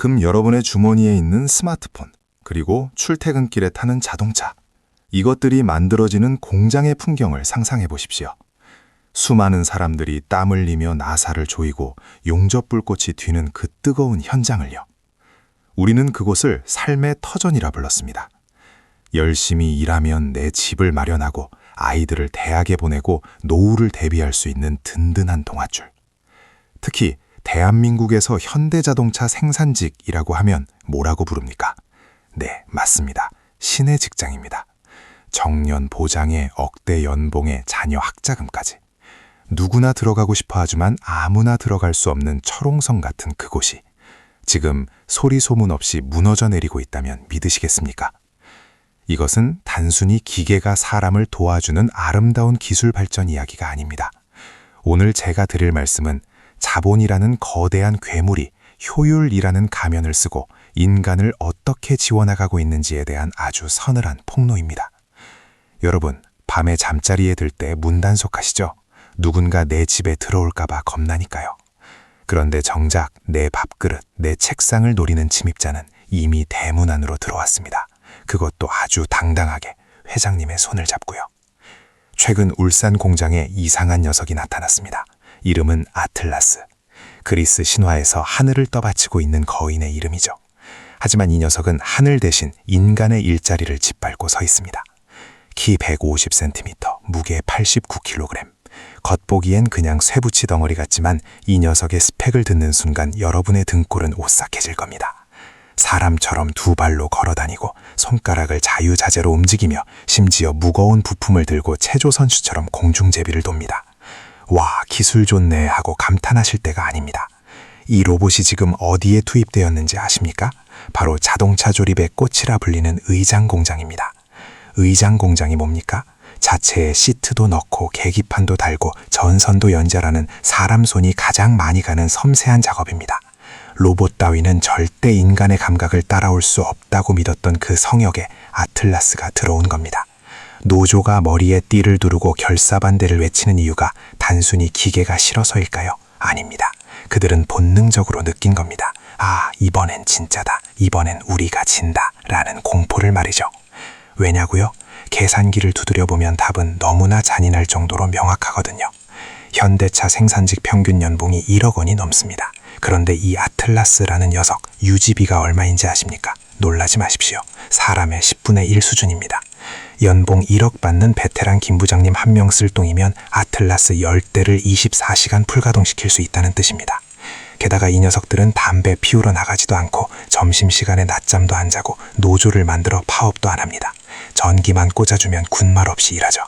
가끔 여러분의 주머니에 있는 스마트폰, 그리고 출퇴근길에 타는 자동차, 이것들이 만들어지는 공장의 풍경을 상상해 보십시오. 수많은 사람들이 땀 흘리며 나사를 조이고 용접불꽃이 튀는 그 뜨거운 현장을요. 우리는 그곳을 삶의 터전이라 불렀습니다. 열심히 일하면 내 집을 마련하고 아이들을 대학에 보내고 노후를 대비할 수 있는 든든한 동아줄. 특히 대한민국에서 현대자동차 생산직이라고 하면 뭐라고 부릅니까? 네, 맞습니다. 신의 직장입니다. 정년 보장에 억대 연봉에 자녀 학자금까지. 누구나 들어가고 싶어 하지만 아무나 들어갈 수 없는 철옹성 같은 그곳이 지금 소리 소문 없이 무너져 내리고 있다면 믿으시겠습니까? 이것은 단순히 기계가 사람을 도와주는 아름다운 기술 발전 이야기가 아닙니다. 오늘 제가 드릴 말씀은 자본이라는 거대한 괴물이 효율이라는 가면을 쓰고 인간을 어떻게 지워나가고 있는지에 대한 아주 서늘한 폭로입니다. 여러분, 밤에 잠자리에 들 때 문단속하시죠? 누군가 내 집에 들어올까봐 겁나니까요. 그런데 정작 내 밥그릇, 내 책상을 노리는 침입자는 이미 대문 안으로 들어왔습니다. 그것도 아주 당당하게 회장님의 손을 잡고요. 최근 울산 공장에 이상한 녀석이 나타났습니다. 이름은 아틀라스. 그리스 신화에서 하늘을 떠받치고 있는 거인의 이름이죠. 하지만 이 녀석은 하늘 대신 인간의 일자리를 짓밟고 서 있습니다. 키 150cm, 무게 89kg. 겉보기엔 그냥 쇠붙이 덩어리 같지만 이 녀석의 스펙을 듣는 순간 여러분의 등골은 오싹해질 겁니다. 사람처럼 두 발로 걸어다니고 손가락을 자유자재로 움직이며 심지어 무거운 부품을 들고 체조 선수처럼 공중제비를 돕니다. 와, 기술 좋네 하고 감탄하실 때가 아닙니다. 이 로봇이 지금 어디에 투입되었는지 아십니까? 바로 자동차 조립의 꽃이라 불리는 의장 공장입니다. 의장 공장이 뭡니까? 자체에 시트도 넣고 계기판도 달고 전선도 연결하는 사람 손이 가장 많이 가는 섬세한 작업입니다. 로봇 따위는 절대 인간의 감각을 따라올 수 없다고 믿었던 그 성역에 아틀라스가 들어온 겁니다. 노조가 머리에 띠를 두르고 결사반대를 외치는 이유가 단순히 기계가 싫어서일까요? 아닙니다. 그들은 본능적으로 느낀 겁니다. 아, 이번엔 진짜다. 이번엔 우리가 진다. 라는 공포를 말이죠. 왜냐고요? 계산기를 두드려보면 답은 너무나 잔인할 정도로 명확하거든요. 현대차 생산직 평균 연봉이 1억 원이 넘습니다. 그런데 이 아틀라스라는 녀석, 유지비가 얼마인지 아십니까? 놀라지 마십시오. 사람의 10분의 1 수준입니다. 연봉 1억 받는 베테랑 김 부장님 한 명 쓸 돈이면 아틀라스 10대를 24시간 풀가동시킬 수 있다는 뜻입니다. 게다가 이 녀석들은 담배 피우러 나가지도 않고 점심시간에 낮잠도 안 자고 노조를 만들어 파업도 안 합니다. 전기만 꽂아주면 군말 없이 일하죠.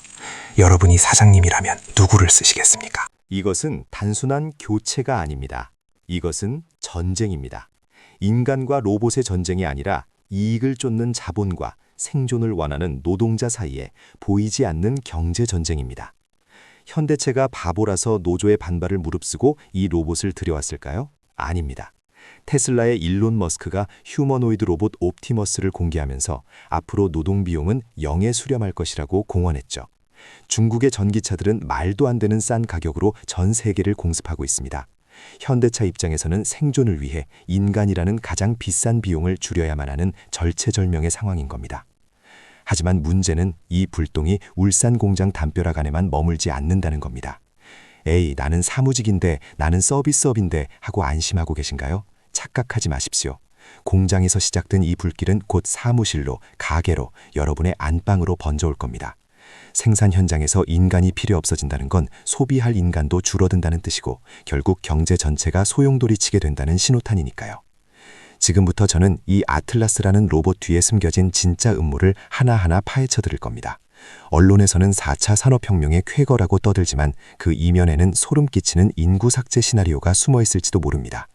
여러분이 사장님이라면 누구를 쓰시겠습니까? 이것은 단순한 교체가 아닙니다. 이것은 전쟁입니다. 인간과 로봇의 전쟁이 아니라 이익을 쫓는 자본과 생존을 원하는 노동자 사이에 보이지 않는 경제 전쟁입니다. 현대체가 바보라서 노조의 반발을 무릅쓰고 이 로봇을 들여왔을까요? 아닙니다. 테슬라의 일론 머스크가 휴머노이드 로봇 옵티머스를 공개하면서 앞으로 노동 비용은 0에 수렴할 것이라고 공언했죠. 중국의 전기차들은 말도 안 되는 싼 가격으로 전 세계를 공습하고 있습니다. 현대차 입장에서는 생존을 위해 인간이라는 가장 비싼 비용을 줄여야만 하는 절체절명의 상황인 겁니다. 하지만 문제는 이 불똥이 울산 공장 담벼락 안에만 머물지 않는다는 겁니다. 에이, 나는 사무직인데, 나는 서비스업인데 하고 안심하고 계신가요? 착각하지 마십시오. 공장에서 시작된 이 불길은 곧 사무실로, 가게로, 여러분의 안방으로 번져올 겁니다. 생산 현장에서 인간이 필요 없어진다는 건 소비할 인간도 줄어든다는 뜻이고 결국 경제 전체가 소용돌이치게 된다는 신호탄이니까요. 지금부터 저는 이 아틀라스라는 로봇 뒤에 숨겨진 진짜 음모를 하나하나 파헤쳐 드릴 겁니다. 언론에서는 4차 산업혁명의 쾌거라고 떠들지만 그 이면에는 소름 끼치는 인구 삭제 시나리오가 숨어 있을지도 모릅니다.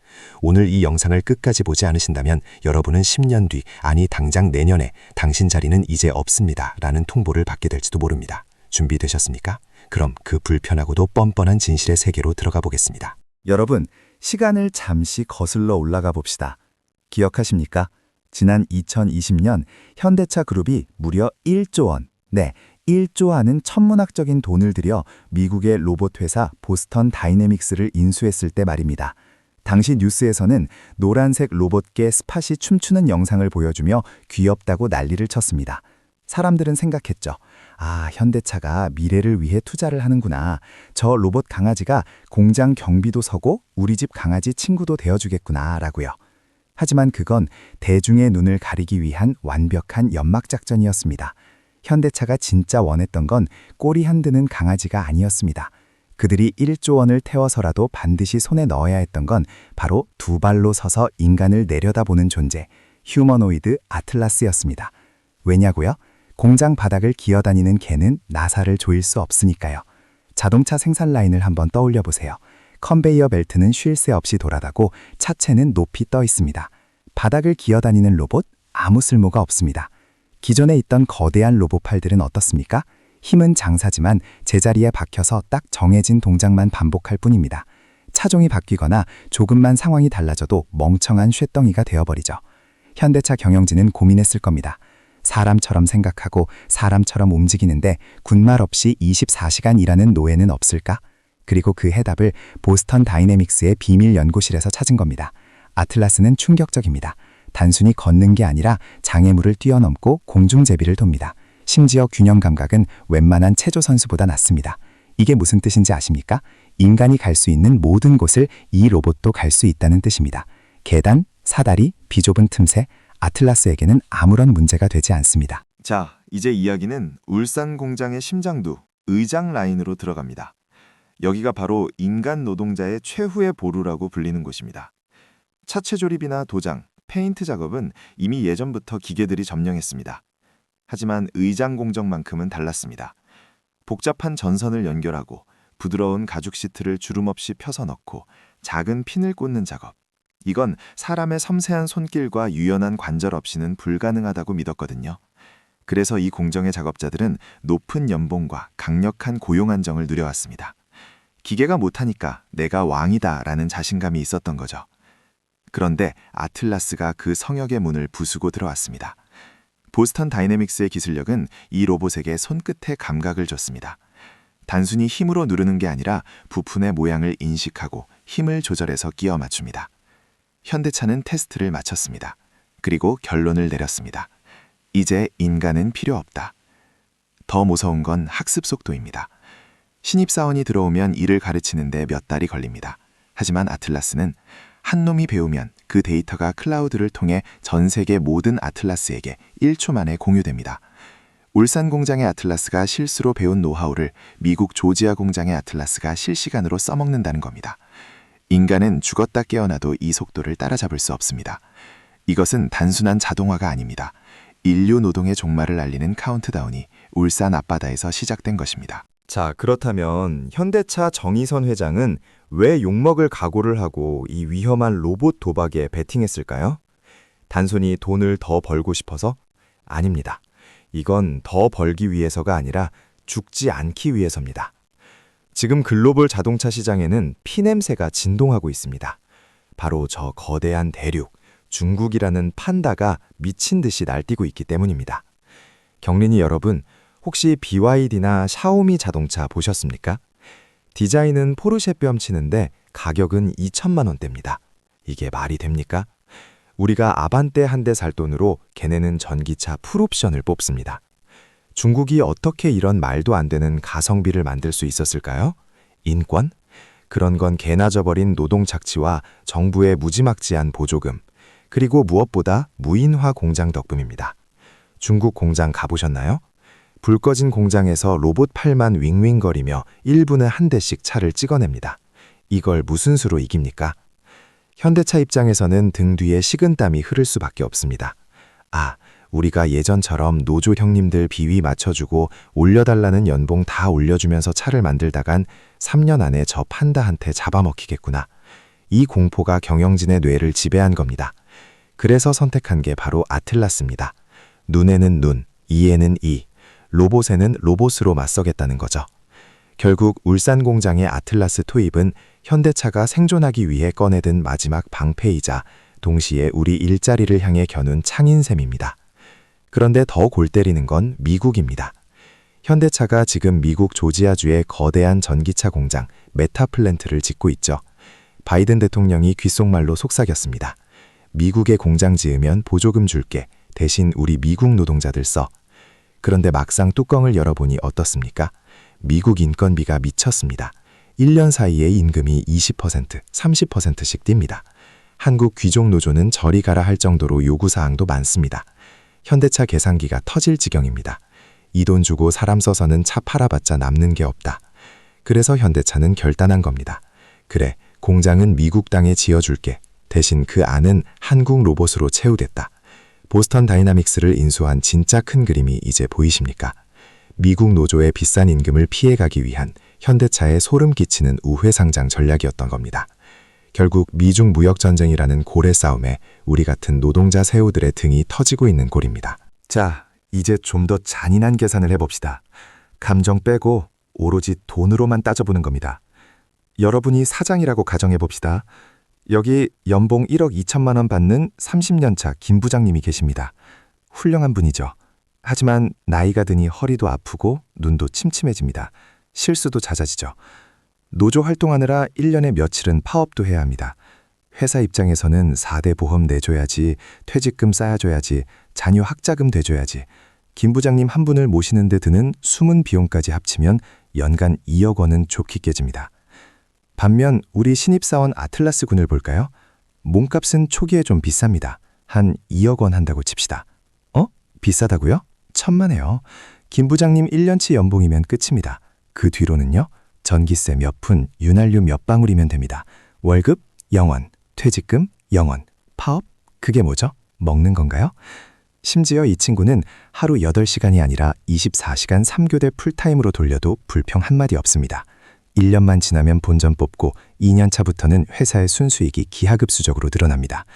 오늘 이 영상을 끝까지 보지 않으신다면 여러분은 10년 뒤, 아니 당장 내년에 당신 자리는 이제 없습니다 라는 통보를 받게 될지도 모릅니다. 준비되셨습니까? 그럼 그 불편하고도 뻔뻔한 진실의 세계로 들어가 보겠습니다. 여러분, 시간을 잠시 거슬러 올라가 봅시다. 기억하십니까? 지난 2020년 현대차 그룹이 무려 1조 원, 1조 하는 천문학적인 돈을 들여 미국의 로봇 회사 보스턴 다이내믹스를 인수했을 때 말입니다. 당시 뉴스에서는 노란색 로봇계 스팟이 춤추는 영상을 보여주며 귀엽다고 난리를 쳤습니다. 사람들은 생각했죠. 아, 현대차가 미래를 위해 투자를 하는구나. 저 로봇 강아지가 공장 경비도 서고 우리 집 강아지 친구도 되어주겠구나 라고요. 하지만 그건 대중의 눈을 가리기 위한 완벽한 연막작전이었습니다. 현대차가 진짜 원했던 건 꼬리 흔드는 강아지가 아니었습니다. 그들이 1조 원을 태워서라도 반드시 손에 넣어야 했던 건 바로 두 발로 서서 인간을 내려다보는 존재, 휴머노이드 아틀라스였습니다. 왜냐고요? 공장 바닥을 기어다니는 개는 나사를 조일 수 없으니까요. 자동차 생산 라인을 한번 떠올려 보세요. 컨베이어 벨트는 쉴 새 없이 돌아가고 차체는 높이 떠 있습니다. 바닥을 기어다니는 로봇? 아무 쓸모가 없습니다. 기존에 있던 거대한 로봇팔들은 어떻습니까? 힘은 장사지만 제자리에 박혀서 딱 정해진 동작만 반복할 뿐입니다. 차종이 바뀌거나 조금만 상황이 달라져도 멍청한 쇳덩이가 되어버리죠. 현대차 경영진은 고민했을 겁니다. 사람처럼 생각하고 사람처럼 움직이는데 군말 없이 24시간 일하는 노예는 없을까? 그리고 그 해답을 보스턴 다이내믹스의 비밀 연구실에서 찾은 겁니다. 아틀라스는 충격적입니다. 단순히 걷는 게 아니라 장애물을 뛰어넘고 공중제비를 돕니다. 심지어 균형 감각은 웬만한 체조 선수보다 낫습니다. 이게 무슨 뜻인지 아십니까? 인간이 갈 수 있는 모든 곳을 이 로봇도 갈 수 있다는 뜻입니다. 계단, 사다리, 비좁은 틈새, 아틀라스에게는 아무런 문제가 되지 않습니다. 자, 이제 이야기는 울산 공장의 심장두, 의장 라인으로 들어갑니다. 여기가 바로 인간 노동자의 최후의 보루라고 불리는 곳입니다. 차체 조립이나 도장, 페인트 작업은 이미 예전부터 기계들이 점령했습니다. 하지만 의장 공정만큼은 달랐습니다. 복잡한 전선을 연결하고 부드러운 가죽 시트를 주름 없이 펴서 넣고 작은 핀을 꽂는 작업. 이건 사람의 섬세한 손길과 유연한 관절 없이는 불가능하다고 믿었거든요. 그래서 이 공정의 작업자들은 높은 연봉과 강력한 고용 안정을 누려왔습니다. 기계가 못하니까 내가 왕이다라는 자신감이 있었던 거죠. 그런데 아틀라스가 그 성역의 문을 부수고 들어왔습니다. 보스턴 다이내믹스의 기술력은 이 로봇에게 손끝의 감각을 줬습니다. 단순히 힘으로 누르는 게 아니라 부품의 모양을 인식하고 힘을 조절해서 끼워 맞춥니다. 현대차는 테스트를 마쳤습니다. 그리고 결론을 내렸습니다. 이제 인간은 필요 없다. 더 무서운 건 학습 속도입니다. 신입사원이 들어오면 일을 가르치는데 몇 달이 걸립니다. 하지만 아틀라스는 한 놈이 배우면 그 데이터가 클라우드를 통해 전 세계 모든 아틀라스에게 1초 만에 공유됩니다. 울산 공장의 아틀라스가 실수로 배운 노하우를 미국 조지아 공장의 아틀라스가 실시간으로 써먹는다는 겁니다. 인간은 죽었다 깨어나도 이 속도를 따라잡을 수 없습니다. 이것은 단순한 자동화가 아닙니다. 인류 노동의 종말을 알리는 카운트다운이 울산 앞바다에서 시작된 것입니다. 자, 그렇다면 현대차 정의선 회장은 왜 욕먹을 각오를 하고 이 위험한 로봇 도박에 베팅했을까요? 단순히 돈을 더 벌고 싶어서? 아닙니다. 이건 더 벌기 위해서가 아니라 죽지 않기 위해서입니다. 지금 글로벌 자동차 시장에는 피냄새가 진동하고 있습니다. 바로 저 거대한 대륙, 중국이라는 판다가 미친 듯이 날뛰고 있기 때문입니다. 경린이 여러분, 혹시 BYD나 샤오미 자동차 보셨습니까? 디자인은 포르쉐 뺨치는데 가격은 2천만 원대입니다. 이게 말이 됩니까? 우리가 아반떼 한 대 살 돈으로 걔네는 전기차 풀옵션을 뽑습니다. 중국이 어떻게 이런 말도 안 되는 가성비를 만들 수 있었을까요? 인권? 그런 건 개나 져버린 노동 착취와 정부의 무지막지한 보조금, 그리고 무엇보다 무인화 공장 덕분입니다. 중국 공장 가보셨나요? 불 꺼진 공장에서 로봇 팔만 윙윙거리며 1분에 한 대씩 차를 찍어냅니다. 이걸 무슨 수로 이깁니까? 현대차 입장에서는 등 뒤에 식은땀이 흐를 수밖에 없습니다. 아, 우리가 예전처럼 노조 형님들 비위 맞춰주고 올려달라는 연봉 다 올려주면서 차를 만들다간 3년 안에 저 판다한테 잡아먹히겠구나. 이 공포가 경영진의 뇌를 지배한 겁니다. 그래서 선택한 게 바로 아틀라스입니다. 눈에는 눈, 이에는 이, 로봇에는 로봇으로 맞서겠다는 거죠. 결국 울산 공장의 아틀라스 투입은 현대차가 생존하기 위해 꺼내든 마지막 방패이자 동시에 우리 일자리를 향해 겨눈 창인셈입니다. 그런데 더 골 때리는 건 미국입니다. 현대차가 지금 미국 조지아주의 거대한 전기차 공장 메타플랜트를 짓고 있죠. 바이든 대통령이 귓속말로 속삭였습니다. 미국에 공장 지으면 보조금 줄게. 대신 우리 미국 노동자들 써. 그런데 막상 뚜껑을 열어보니 어떻습니까? 미국 인건비가 미쳤습니다. 1년 사이에 임금이 20%, 30%씩 뜁니다. 한국 귀족 노조는 저리 가라 할 정도로 요구사항도 많습니다. 현대차 계산기가 터질 지경입니다. 이 돈 주고 사람 써서는 차 팔아봤자 남는 게 없다. 그래서 현대차는 결단한 겁니다. 그래, 공장은 미국 땅에 지어줄게. 대신 그 안은 한국 로봇으로 채우겠다. 보스턴 다이나믹스를 인수한 진짜 큰 그림이 이제 보이십니까? 미국 노조의 비싼 임금을 피해가기 위한 현대차에 소름 끼치는 우회상장 전략이었던 겁니다. 결국 미중 무역전쟁이라는 고래 싸움에 우리 같은 노동자 새우들의 등이 터지고 있는 꼴입니다. 자, 이제 좀 더 잔인한 계산을 해봅시다. 감정 빼고 오로지 돈으로만 따져보는 겁니다. 여러분이 사장이라고 가정해봅시다. 여기 연봉 1억 2천만 원 받는 30년차 김 부장님이 계십니다. 훌륭한 분이죠. 하지만 나이가 드니 허리도 아프고 눈도 침침해집니다. 실수도 잦아지죠. 노조 활동하느라 1년에 며칠은 파업도 해야 합니다. 회사 입장에서는 4대 보험 내줘야지, 퇴직금 쌓아줘야지, 자녀 학자금 대줘야지. 김 부장님 한 분을 모시는 데 드는 숨은 비용까지 합치면 연간 2억 원은 좋게 깨집니다. 반면 우리 신입사원 아틀라스 군을 볼까요? 몸값은 초기에 좀 비쌉니다. 한 2억 원 한다고 칩시다. 비싸다고요? 천만에요. 김 부장님 1년치 연봉이면 끝입니다. 그 뒤로는요? 전기세 몇 푼, 윤활유 몇 방울이면 됩니다. 월급 0원, 퇴직금 0원, 파업? 그게 뭐죠? 먹는 건가요? 심지어 이 친구는 하루 8시간이 아니라 24시간 3교대 풀타임으로 돌려도 불평 한마디 없습니다. 1년만 지나면 본전 뽑고 2년 차부터는 회사의 순수익이 기하급수적으로 늘어납니다.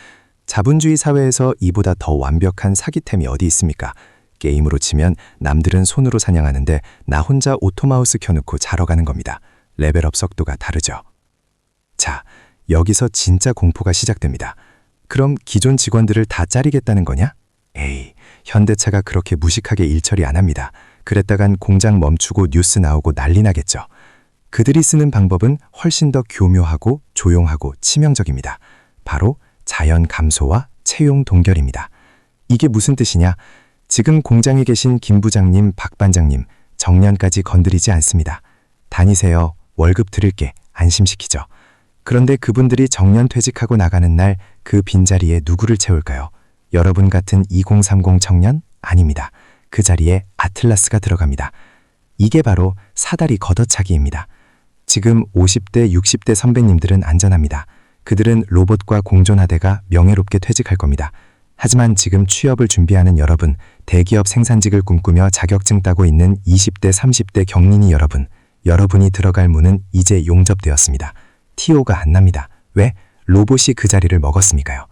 자본주의 사회에서 이보다 더 완벽한 사기템이 어디 있습니까? 게임으로 치면 남들은 손으로 사냥하는데 나 혼자 오토마우스 켜놓고 자러 가는 겁니다. 레벨업 속도가 다르죠. 자, 여기서 진짜 공포가 시작됩니다. 그럼 기존 직원들을 다 자르겠다는 거냐? 에이, 현대차가 그렇게 무식하게 일 처리 안 합니다. 그랬다간 공장 멈추고 뉴스 나오고 난리 나겠죠. 그들이 쓰는 방법은 훨씬 더 교묘하고 조용하고 치명적입니다. 바로 자연 감소와 채용 동결입니다. 이게 무슨 뜻이냐? 지금 공장에 계신 김 부장님, 박 반장님, 정년까지 건드리지 않습니다. 다니세요. 월급 드릴게. 안심시키죠. 그런데 그분들이 정년 퇴직하고 나가는 날 그 빈자리에 누구를 채울까요? 여러분 같은 2030 청년? 아닙니다. 그 자리에 아틀라스가 들어갑니다. 이게 바로 사다리 걷어차기입니다. 지금 50대, 60대 선배님들은 안전합니다. 그들은 로봇과 공존하다가 명예롭게 퇴직할 겁니다. 하지만 지금 취업을 준비하는 여러분, 대기업 생산직을 꿈꾸며 자격증 따고 있는 20대, 30대 경린이 여러분, 여러분이 들어갈 문은 이제 용접되었습니다. TO가 안 납니다. 왜? 로봇이 그 자리를 먹었으니까요.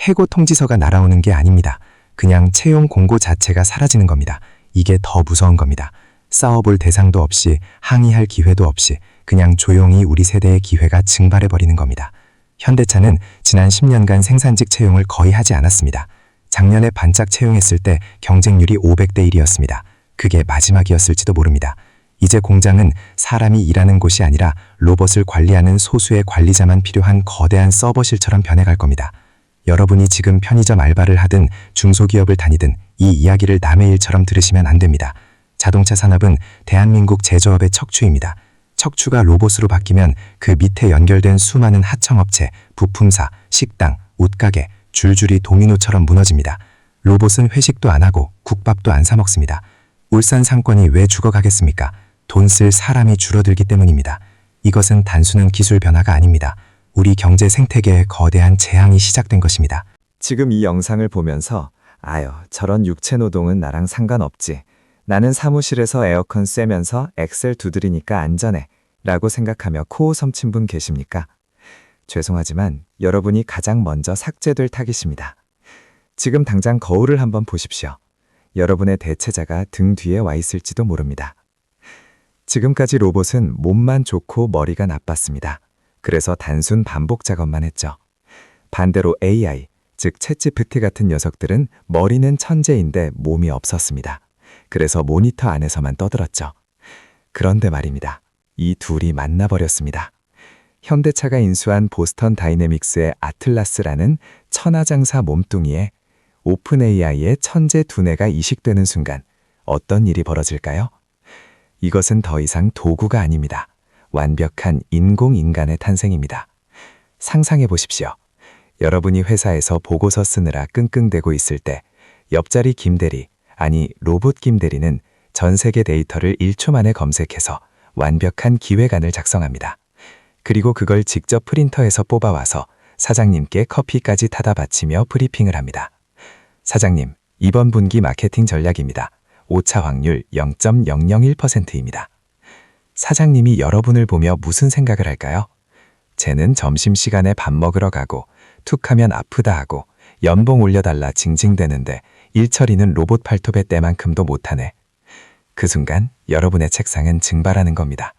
해고 통지서가 날아오는 게 아닙니다. 그냥 채용 공고 자체가 사라지는 겁니다. 이게 더 무서운 겁니다. 싸워볼 대상도 없이 항의할 기회도 없이 그냥 조용히 우리 세대의 기회가 증발해버리는 겁니다. 현대차는 지난 10년간 생산직 채용을 거의 하지 않았습니다. 작년에 반짝 채용했을 때 경쟁률이 500대 1이었습니다. 그게 마지막이었을지도 모릅니다. 이제 공장은 사람이 일하는 곳이 아니라 로봇을 관리하는 소수의 관리자만 필요한 거대한 서버실처럼 변해갈 겁니다. 여러분이 지금 편의점 알바를 하든 중소기업을 다니든 이 이야기를 남의 일처럼 들으시면 안 됩니다. 자동차 산업은 대한민국 제조업의 척추입니다. 척추가 로봇으로 바뀌면 그 밑에 연결된 수많은 하청업체, 부품사, 식당, 옷가게, 줄줄이 도미노처럼 무너집니다. 로봇은 회식도 안 하고 국밥도 안 사 먹습니다. 울산 상권이 왜 죽어가겠습니까? 돈 쓸 사람이 줄어들기 때문입니다. 이것은 단순한 기술 변화가 아닙니다. 우리 경제 생태계에 거대한 재앙이 시작된 것입니다. 지금 이 영상을 보면서 아유, 저런 육체 노동은 나랑 상관없지. 나는 사무실에서 에어컨 쐬면서 엑셀 두드리니까 안전해. 라고 생각하며 코우 섬친 분 계십니까? 죄송하지만 여러분이 가장 먼저 삭제될 타깃입니다. 지금 당장 거울을 한번 보십시오. 여러분의 대체자가 등 뒤에 와 있을지도 모릅니다. 지금까지 로봇은 몸만 좋고 머리가 나빴습니다. 그래서 단순 반복 작업만 했죠. 반대로 AI, 즉 챗GPT 같은 녀석들은 머리는 천재인데 몸이 없었습니다. 그래서 모니터 안에서만 떠들었죠. 그런데 말입니다. 이 둘이 만나버렸습니다. 현대차가 인수한 보스턴 다이내믹스의 아틀라스라는 천하장사 몸뚱이에 오픈 AI의 천재 두뇌가 이식되는 순간 어떤 일이 벌어질까요? 이것은 더 이상 도구가 아닙니다. 완벽한 인공인간의 탄생입니다. 상상해 보십시오. 여러분이 회사에서 보고서 쓰느라 끙끙대고 있을 때 옆자리 김대리, 아니 로봇 김대리는 전 세계 데이터를 1초 만에 검색해서 완벽한 기획안을 작성합니다. 그리고 그걸 직접 프린터에서 뽑아와서 사장님께 커피까지 타다 바치며 브리핑을 합니다. 사장님, 이번 분기 마케팅 전략입니다. 오차 확률 0.001%입니다. 사장님이 여러분을 보며 무슨 생각을 할까요? 쟤는 점심시간에 밥 먹으러 가고 툭하면 아프다 하고 연봉 올려달라 징징대는데 일 처리는 로봇 발톱의 때만큼도 못하네. 그 순간 여러분의 책상은 증발하는 겁니다.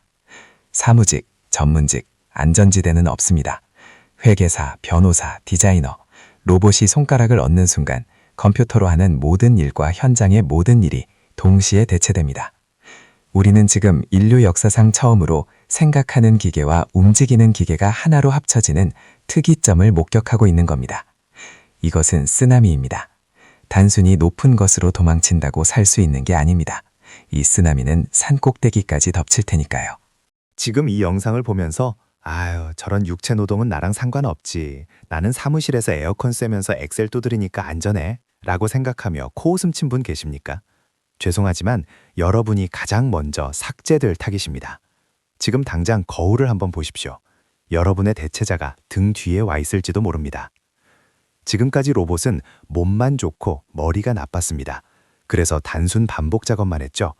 사무직, 전문직, 안전지대는 없습니다. 회계사, 변호사, 디자이너, 로봇이 손가락을 얹는 순간 컴퓨터로 하는 모든 일과 현장의 모든 일이 동시에 대체됩니다. 우리는 지금 인류 역사상 처음으로 생각하는 기계와 움직이는 기계가 하나로 합쳐지는 특이점을 목격하고 있는 겁니다. 이것은 쓰나미입니다. 단순히 높은 것으로 도망친다고 살 수 있는 게 아닙니다. 이 쓰나미는 산 꼭대기까지 덮칠 테니까요. 지금 이 영상을 보면서 아유, 저런 육체 노동은 나랑 상관없지. 나는 사무실에서 에어컨 쐬면서 엑셀 두드리니까 안전해. 라고 생각하며 코웃음 친 분 계십니까? 죄송하지만 여러분이 가장 먼저 삭제될 타깃입니다. 지금 당장 거울을 한번 보십시오. 여러분의 대체자가 등 뒤에 와 있을지도 모릅니다. 지금까지 로봇은 몸만 좋고 머리가 나빴습니다. 그래서 단순 반복 작업만 했죠.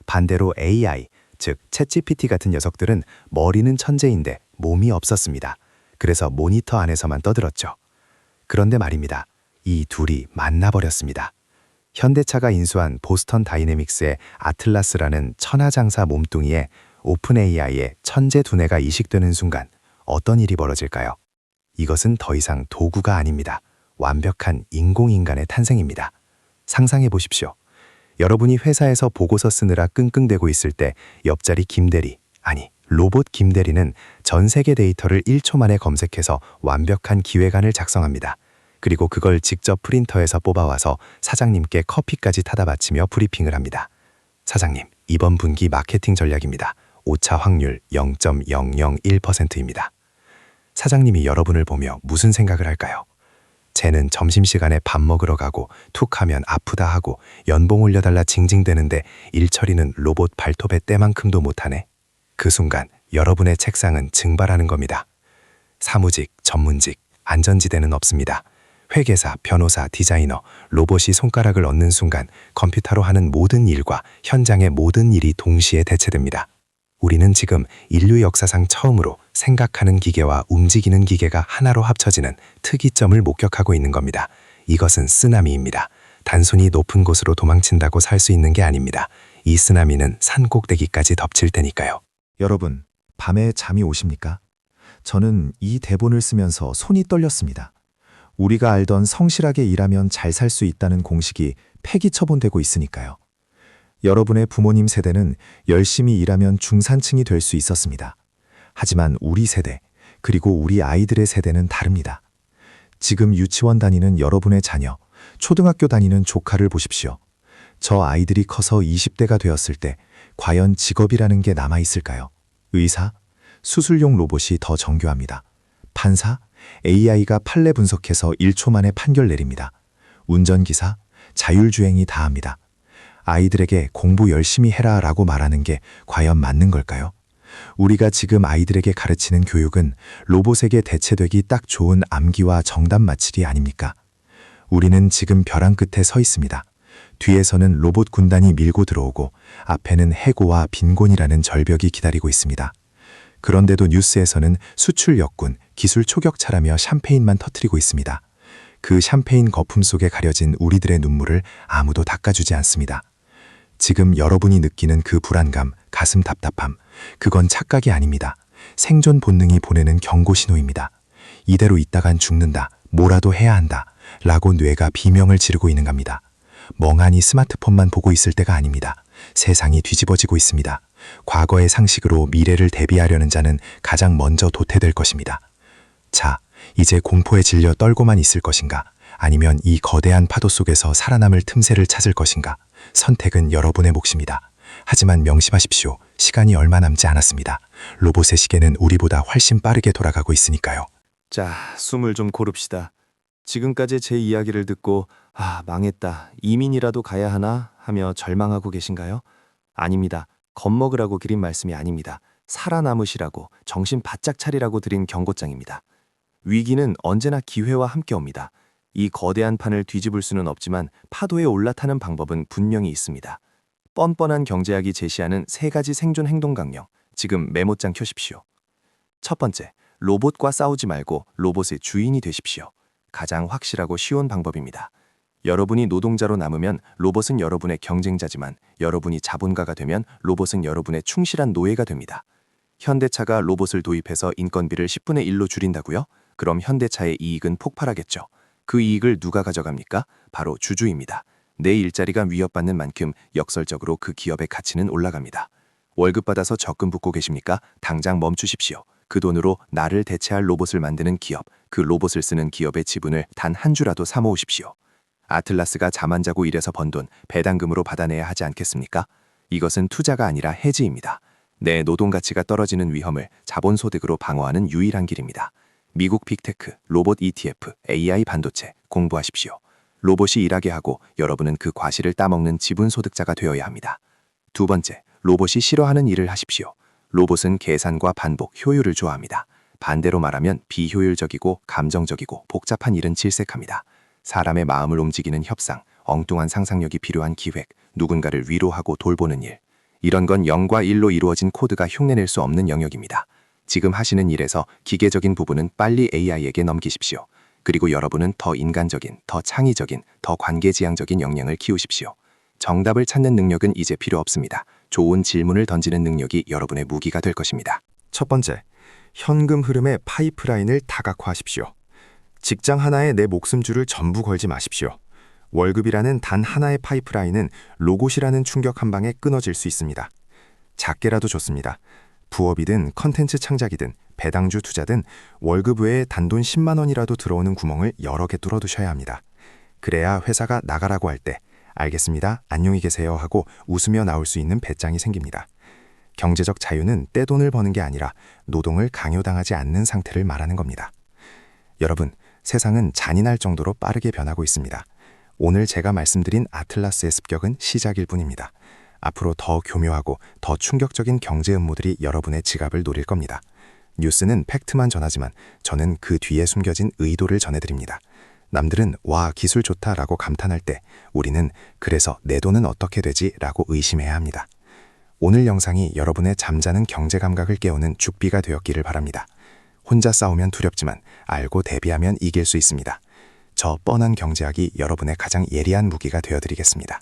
반대로 AI, 즉 챗GPT 같은 녀석들은 머리는 천재인데 몸이 없었습니다. 그래서 모니터 안에서만 떠들었죠. 그런데 말입니다. 이 둘이 만나버렸습니다. 현대차가 인수한 보스턴 다이내믹스의 아틀라스라는 천하장사 몸뚱이에 오픈 AI의 천재 두뇌가 이식되는 순간 어떤 일이 벌어질까요? 이것은 더 이상 도구가 아닙니다. 완벽한 인공인간의 탄생입니다. 상상해 보십시오. 여러분이 회사에서 보고서 쓰느라 끙끙대고 있을 때 옆자리 김대리, 아니 로봇 김대리는 전 세계 데이터를 1초 만에 검색해서 완벽한 기획안을 작성합니다. 그리고 그걸 직접 프린터에서 뽑아와서 사장님께 커피까지 타다 바치며 브리핑을 합니다. 사장님, 이번 분기 마케팅 전략입니다. 오차 확률 0.001%입니다. 사장님이 여러분을 보며 무슨 생각을 할까요? 쟤는 점심시간에 밥 먹으러 가고 툭하면 아프다 하고 연봉 올려달라 징징대는데 일 처리는 로봇 발톱의 때만큼도 못하네. 그 순간 여러분의 책상은 증발하는 겁니다. 사무직, 전문직, 안전지대는 없습니다. 회계사, 변호사, 디자이너, 로봇이 손가락을 얹는 순간 컴퓨터로 하는 모든 일과 현장의 모든 일이 동시에 대체됩니다. 우리는 지금 인류 역사상 처음으로 생각하는 기계와 움직이는 기계가 하나로 합쳐지는 특이점을 목격하고 있는 겁니다. 이것은 쓰나미입니다. 단순히 높은 곳으로 도망친다고 살 수 있는 게 아닙니다. 이 쓰나미는 산 꼭대기까지 덮칠 테니까요. 여러분, 밤에 잠이 오십니까? 저는 이 대본을 쓰면서 손이 떨렸습니다. 우리가 알던 성실하게 일하면 잘 살 수 있다는 공식이 폐기 처분되고 있으니까요. 여러분의 부모님 세대는 열심히 일하면 중산층이 될 수 있었습니다. 하지만 우리 세대, 그리고 우리 아이들의 세대는 다릅니다. 지금 유치원 다니는 여러분의 자녀, 초등학교 다니는 조카를 보십시오. 저 아이들이 커서 20대가 되었을 때 과연 직업이라는 게 남아있을까요? 의사? 수술용 로봇이 더 정교합니다. 판사? AI가 판례 분석해서 1초 만에 판결 내립니다. 운전기사? 자율주행이 다 합니다. 아이들에게 공부 열심히 해라 라고 말하는 게 과연 맞는 걸까요? 우리가 지금 아이들에게 가르치는 교육은 로봇에게 대체되기 딱 좋은 암기와 정답 맞히기 아닙니까? 우리는 지금 벼랑 끝에 서 있습니다. 뒤에서는 로봇 군단이 밀고 들어오고 앞에는 해고와 빈곤이라는 절벽이 기다리고 있습니다. 그런데도 뉴스에서는 수출 역군, 기술 초격차라며 샴페인만 터뜨리고 있습니다. 그 샴페인 거품 속에 가려진 우리들의 눈물을 아무도 닦아주지 않습니다. 지금 여러분이 느끼는 그 불안감, 가슴 답답함, 그건 착각이 아닙니다. 생존 본능이 보내는 경고 신호입니다. 이대로 있다간 죽는다, 뭐라도 해야 한다, 라고 뇌가 비명을 지르고 있는 겁니다. 멍하니 스마트폰만 보고 있을 때가 아닙니다. 세상이 뒤집어지고 있습니다. 과거의 상식으로 미래를 대비하려는 자는 가장 먼저 도태될 것입니다. 자, 이제 공포에 질려 떨고만 있을 것인가? 아니면 이 거대한 파도 속에서 살아남을 틈새를 찾을 것인가? 선택은 여러분의 몫입니다. 하지만 명심하십시오. 시간이 얼마 남지 않았습니다. 로봇의 시계는 우리보다 훨씬 빠르게 돌아가고 있으니까요. 자, 숨을 좀 고릅시다. 지금까지 제 이야기를 듣고 망했다. 이민이라도 가야 하나 하며 절망하고 계신가요? 아닙니다. 겁먹으라고 드린 말씀이 아닙니다. 살아남으시라고 정신 바짝 차리라고 드린 경고장입니다. 위기는 언제나 기회와 함께 옵니다. 이 거대한 판을 뒤집을 수는 없지만 파도에 올라타는 방법은 분명히 있습니다. 뻔뻔한 경제학이 제시하는 3가지 생존 행동 강령, 지금 메모장 켜십시오. 첫 번째, 로봇과 싸우지 말고 로봇의 주인이 되십시오. 가장 확실하고 쉬운 방법입니다. 여러분이 노동자로 남으면 로봇은 여러분의 경쟁자지만 여러분이 자본가가 되면 로봇은 여러분의 충실한 노예가 됩니다. 현대차가 로봇을 도입해서 인건비를 10분의 1로 줄인다고요? 그럼 현대차의 이익은 폭발하겠죠. 그 이익을 누가 가져갑니까? 바로 주주입니다. 내 일자리가 위협받는 만큼 역설적으로 그 기업의 가치는 올라갑니다. 월급 받아서 적금 붓고 계십니까? 당장 멈추십시오. 그 돈으로 나를 대체할 로봇을 만드는 기업, 그 로봇을 쓰는 기업의 지분을 단 한 주라도 사모으십시오. 아틀라스가 잠 안 자고 일해서 번 돈 배당금으로 받아내야 하지 않겠습니까? 이것은 투자가 아니라 해지입니다. 내 노동 가치가 떨어지는 위험을 자본소득으로 방어하는 유일한 길입니다. 미국 빅테크, 로봇 ETF, AI 반도체 공부하십시오. 로봇이 일하게 하고 여러분은 그 과실을 따먹는 지분소득자가 되어야 합니다. 두 번째, 로봇이 싫어하는 일을 하십시오. 로봇은 계산과 반복, 효율을 좋아합니다. 반대로 말하면 비효율적이고 감정적이고 복잡한 일은 질색합니다. 사람의 마음을 움직이는 협상, 엉뚱한 상상력이 필요한 기획, 누군가를 위로하고 돌보는 일. 이런 건 0과 1로 이루어진 코드가 흉내낼 수 없는 영역입니다. 지금 하시는 일에서 기계적인 부분은 빨리 AI에게 넘기십시오. 그리고 여러분은 더 인간적인, 더 창의적인, 더 관계지향적인 역량을 키우십시오. 정답을 찾는 능력은 이제 필요 없습니다. 좋은 질문을 던지는 능력이 여러분의 무기가 될 것입니다. 첫 번째, 현금 흐름의 파이프라인을 다각화하십시오. 직장 하나에 내 목숨줄을 전부 걸지 마십시오. 월급이라는 단 하나의 파이프라인은 로봇이라는 충격 한 방에 끊어질 수 있습니다. 작게라도 좋습니다. 부업이든 컨텐츠 창작이든 배당주 투자든 월급 외에 단돈 10만 원이라도 들어오는 구멍을 여러 개 뚫어두셔야 합니다. 그래야 회사가 나가라고 할 때 알겠습니다, 안녕히 계세요 하고 웃으며 나올 수 있는 배짱이 생깁니다. 경제적 자유는 떼돈을 버는 게 아니라 노동을 강요당하지 않는 상태를 말하는 겁니다. 여러분, 세상은 잔인할 정도로 빠르게 변하고 있습니다. 오늘 제가 말씀드린 아틀라스의 습격은 시작일 뿐입니다. 앞으로 더 교묘하고 더 충격적인 경제 음모들이 여러분의 지갑을 노릴 겁니다. 뉴스는 팩트만 전하지만 저는 그 뒤에 숨겨진 의도를 전해드립니다. 남들은 와, 기술 좋다라고 감탄할 때 우리는 그래서 내 돈은 어떻게 되지? 라고 의심해야 합니다. 오늘 영상이 여러분의 잠자는 경제 감각을 깨우는 죽비가 되었기를 바랍니다. 혼자 싸우면 두렵지만 알고 대비하면 이길 수 있습니다. 저 뻔한 경제학이 여러분의 가장 예리한 무기가 되어드리겠습니다.